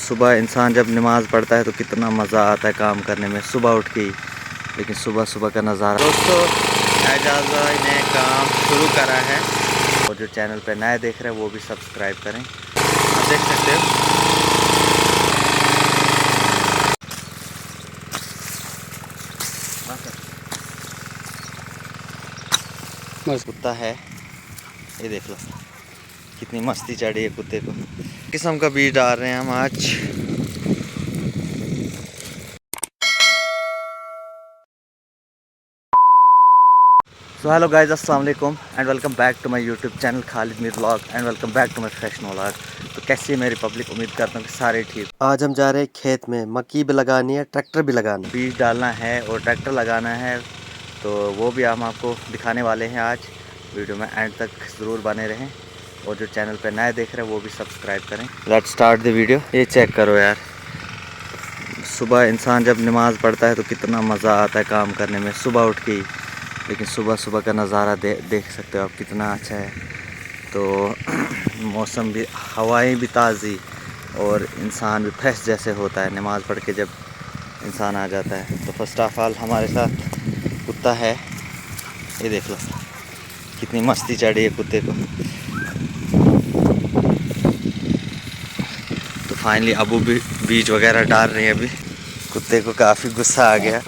सुबह इंसान जब नमाज़ पढ़ता है तो कितना मज़ा आता है काम करने में, सुबह उठ के ही। लेकिन सुबह सुबह का नज़ारा। दोस्तों, एजाज़ भाई ने काम शुरू करा है और जो चैनल पे नए देख रहे हैं वो भी सब्सक्राइब करें। आप देख सकते हो कुत्ता है, ये देख लो कितनी मस्ती चढ़ी है कुत्ते को। किस्म का बीज डाल रहे हैं हम आज। सो हेलो गाइस, अस्सलाम वालेकुम and welcome back to my YouTube channel Khalid Mir vlog and welcome back to my fashion vlog. तो कैसी है मेरी पब्लिक, उम्मीद करता हूँ कि सारे ठीक। आज हम जा रहे हैं खेत में, मक्की भी लगानी है, ट्रैक्टर भी लगाना है। बीज डालना है और ट्रैक्टर लगाना है, तो वो भी हम आपको दिखाने वाले हैं आज। वीडियो में एंड तक ज़रूर बने रहें और जो चैनल पे नए देख रहे हैं वो भी सब्सक्राइब करें। Let's start the video. ये चेक करो यार, सुबह इंसान जब नमाज़ पढ़ता है तो कितना मज़ा आता है काम करने में, सुबह उठ के ही। लेकिन सुबह सुबह का नज़ारा देख सकते हो आप, कितना अच्छा है। तो मौसम भी, हवाएं भी ताज़ी और इंसान भी फ्रेश जैसे होता है नमाज़ पढ़ के जब इंसान आ जाता है। तो फर्स्ट ऑफ ऑल हमारे साथ कुत्ता है, ये देख लो कितनी मस्ती चढ़ी है कुत्ते को। तो फाइनली अबू भी बीज वगैरह डाल रहे हैं। अभी कुत्ते को काफ़ी गुस्सा आ गया।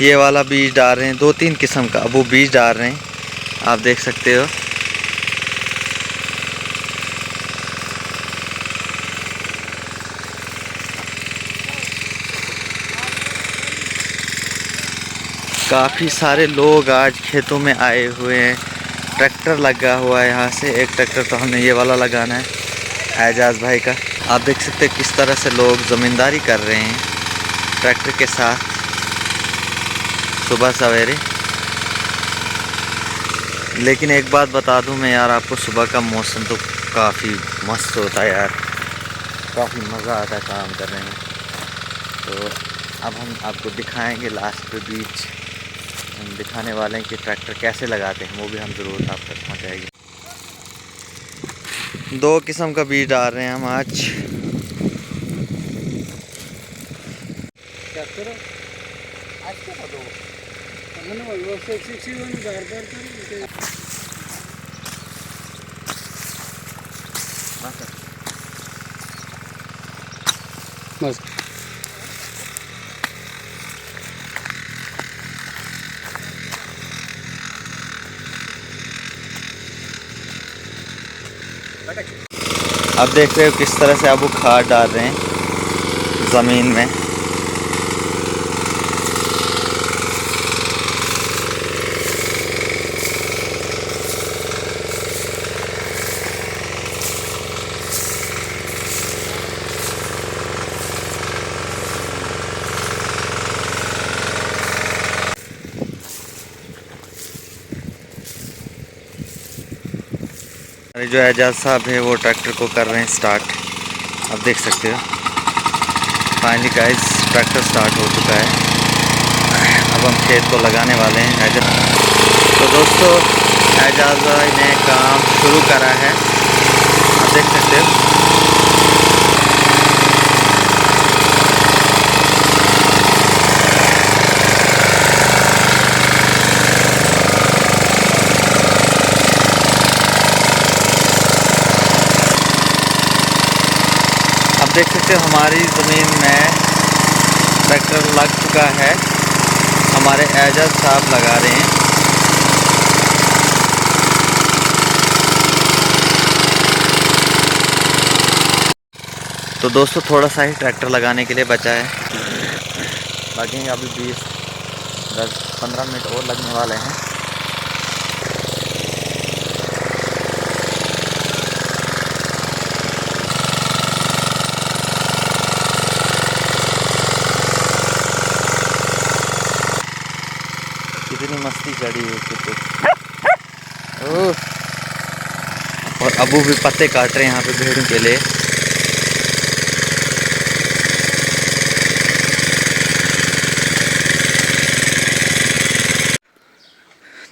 ये वाला बीज डाल रहे हैं, 2-3 किस्म का अबू बीज डाल रहे हैं, आप देख सकते हो। काफ़ी सारे लोग आज खेतों में आए हुए हैं। ट्रैक्टर लगा हुआ है, यहाँ से एक ट्रैक्टर तो हमने ये वाला लगाना है एजाज़ भाई का। आप देख सकते हैं किस तरह से लोग ज़मींदारी कर रहे हैं ट्रैक्टर के साथ सुबह सवेरे। लेकिन एक बात बता दूं मैं यार आपको, सुबह का मौसम तो काफ़ी मस्त होता है यार, काफ़ी मज़ा आता है काम करने में। तो अब हम आपको दिखाएंगे लास्ट पे बीच, हम दिखाने वाले हैं कि ट्रैक्टर कैसे लगाते हैं, वो भी हम ज़रूर आप तक पहुँचाएंगे। 2 किस्म का बीज डाल रहे हैं हम आज। बस अब देख रहे हो किस तरह से अब वो खाद डाल रहे हैं ज़मीन में। जो एजाज साहब है वो ट्रैक्टर को कर रहे हैं स्टार्ट, आप देख सकते हो। फाइनली गाइस ट्रैक्टर स्टार्ट हो चुका है, अब हम खेत को लगाने वाले हैं एजाज। तो दोस्तों, एजाज भाई ने काम शुरू करा है, आप देख सकते हो। आप देख सकते हो हमारी ज़मीन में ट्रैक्टर लग चुका है, हमारे एजाज साहब लगा रहे हैं। तो दोस्तों थोड़ा सा ही ट्रैक्टर लगाने के लिए बचा है, बाकी अभी 20-10-15 मिनट और लगने वाले हैं। कितनी मस्ती चढ़ी है कुत्ते। ओह, और अबू भी पत्ते काट रहे हैं यहाँ पे भेड़ों के लिए।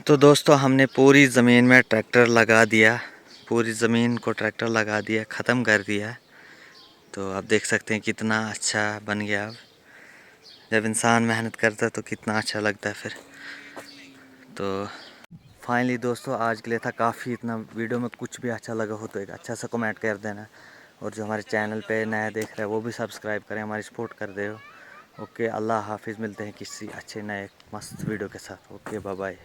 तो दोस्तों हमने पूरी ज़मीन में ट्रैक्टर लगा दिया, पूरी ज़मीन को ट्रैक्टर लगा दिया, ख़त्म कर दिया। तो आप देख सकते हैं कितना अच्छा बन गया। अब जब इंसान मेहनत करता है तो कितना अच्छा लगता है फिर। तो फाइनली दोस्तों आज के लिए था काफ़ी। इतना वीडियो में कुछ भी अच्छा लगा हो तो एक अच्छा सा कमेंट कर देना, और जो हमारे चैनल पे नया देख रहे हैं वो भी सब्सक्राइब करें, हमारी सपोर्ट कर दे हो। ओके, अल्लाह हाफिज़, मिलते हैं किसी अच्छे नए मस्त वीडियो के साथ। Okay, bye bye.